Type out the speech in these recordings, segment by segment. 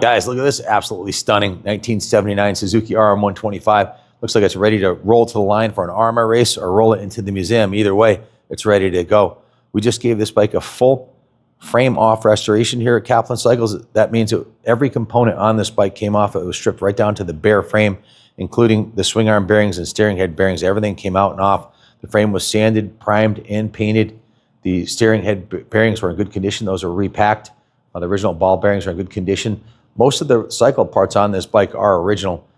Guys, look at this, absolutely stunning 1979 Suzuki Rm125. Looks like it's ready to roll to the line for an RMR race or roll it into the museum. Either way, it's ready to go. We just gave this bike a full frame off restoration here at Kaplan Cycles. That means that every component on this bike came off. It was stripped right down to the bare frame, including the swing arm bearings and steering head bearings. Everything came out and off. The frame was sanded, primed, and painted. The steering head bearings were in good condition. Those were repacked. The original ball bearings are in good condition. Most of the cycle parts on this bike are original.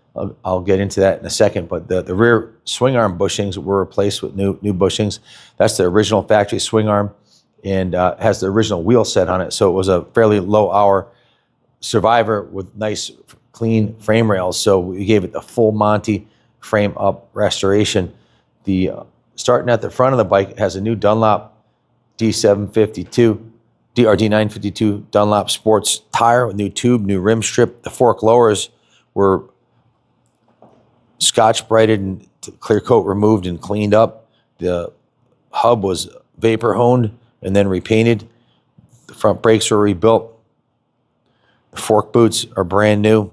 I'll get into that in a second, but the rear swing arm bushings were replaced with new bushings. That's the original factory swing arm and has the original wheel set on it. So it was a fairly low hour Survivor with nice clean frame rails. So we gave it the full Monty frame up restoration. The starting at the front of the bike has a new Dunlop D752 DRD952 Dunlop Sports tire with new tube, new rim strip. The fork lowers were Scotch brighted and clear coat removed and cleaned up. The hub was vapor honed and then repainted. The front brakes were rebuilt. The fork boots are brand new.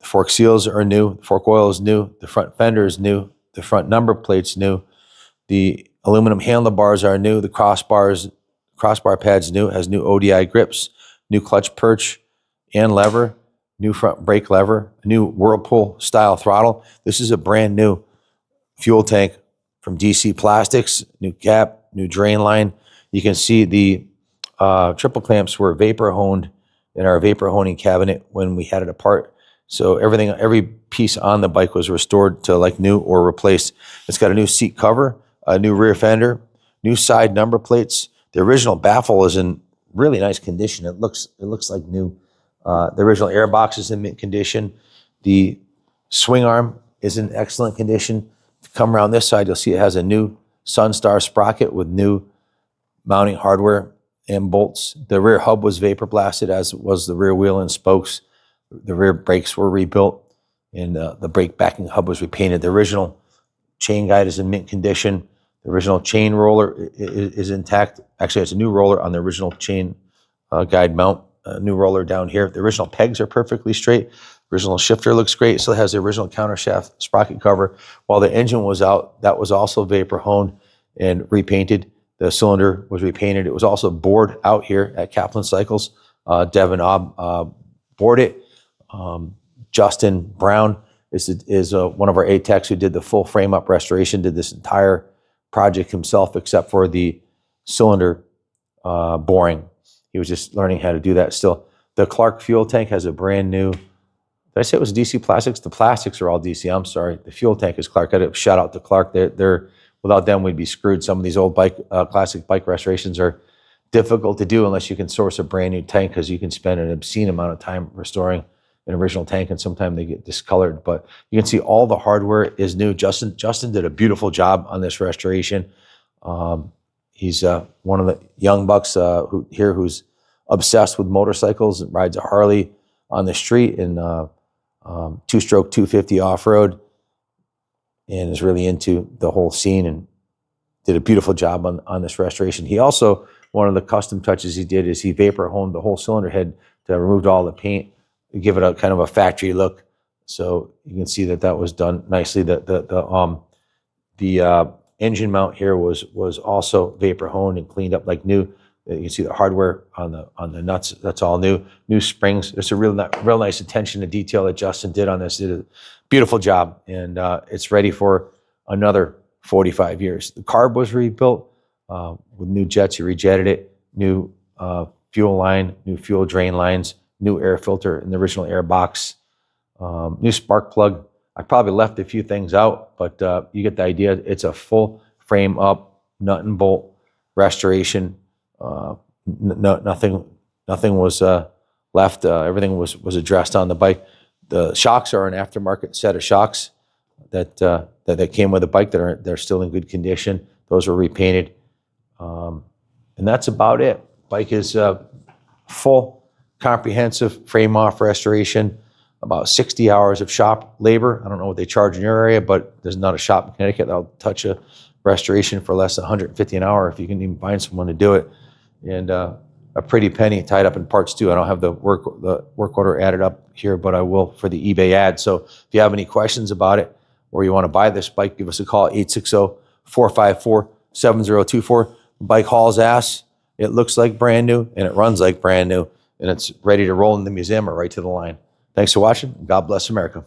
The fork seals are new. The fork oil is new. The front fender is new. The front number plate's new. The aluminum handlebars are new. The crossbar pad's new. It has new ODI grips, new clutch perch and lever, new front brake lever, a new Whirlpool style throttle. This is a brand new fuel tank from DC Plastics, new cap, new drain line. You can see the triple clamps were vapor honed in our vapor honing cabinet when we had it apart. So every piece on the bike was restored to like new or replaced. It's got a new seat cover, a new rear fender, new side number plates. The original baffle is in really nice condition. It looks like new. The original air box is in mint condition. The swing arm is in excellent condition. If you come around this side, you'll see it has a new Sunstar sprocket with new mounting hardware and bolts. The rear hub was vapor blasted, as was the rear wheel and spokes. The rear brakes were rebuilt, and the brake backing hub was repainted. The original chain guide is in mint condition. The original chain roller is intact. Actually, it's a new roller on the original chain guide mount. A new roller down here. The original pegs are perfectly straight. Original shifter looks great. Still has the original countershaft sprocket cover. While the engine was out, that was also vapor honed and repainted. The cylinder was repainted. It was also bored out here at Kaplan Cycles. Devin Obb bored it. Justin Brown is one of our A-techs who did the full frame up restoration, did this entire project himself except for the cylinder boring. He was just learning how to do that still. The Clark fuel tank has a brand new, did I say it was DC Plastics? The plastics are all DC, I'm sorry. The fuel tank is Clark. I got to shout out to Clark. They're without them, we'd be screwed. Some of these old classic bike restorations are difficult to do unless you can source a brand new tank, because you can spend an obscene amount of time restoring an original tank and sometimes they get discolored. But you can see all the hardware is new. Justin did a beautiful job on this restoration. He's one of the young bucks who's obsessed with motorcycles and rides a Harley on the street and two-stroke 250 off-road, and is really into the whole scene and did a beautiful job on this restoration. He also, one of the custom touches he did is he vapor honed the whole cylinder head to remove all the paint, to give it a kind of a factory look. So you can see that was done nicely. The engine mount here was also vapor honed and cleaned up like new. You can see the hardware on the nuts. That's all new. New springs. It's a real nice attention to detail that Justin did on this. Did a beautiful job, and it's ready for another 45 years. The carb was rebuilt with new jets. He rejetted it. New fuel line, new fuel drain lines, new air filter in the original air box, new spark plug. I probably left a few things out, but you get the idea. It's a full frame up, nut and bolt restoration. Nothing was left. Everything was addressed on the bike. The shocks are an aftermarket set of shocks that came with the bike. They're still in good condition. Those were repainted, and that's about it. Bike is full, comprehensive frame off restoration. About 60 hours of shop labor. I don't know what they charge in your area, but there's not a shop in Connecticut that'll touch a restoration for less than $150 an hour if you can even find someone to do it. And a pretty penny tied up in parts too. I don't have the work order added up here, but I will for the eBay ad. So if you have any questions about it or you want to buy this bike, give us a call, 860-454-7024. Bike hauls ass. It looks like brand new and it runs like brand new, and it's ready to roll in the museum or right to the line. Thanks for watching. God bless America.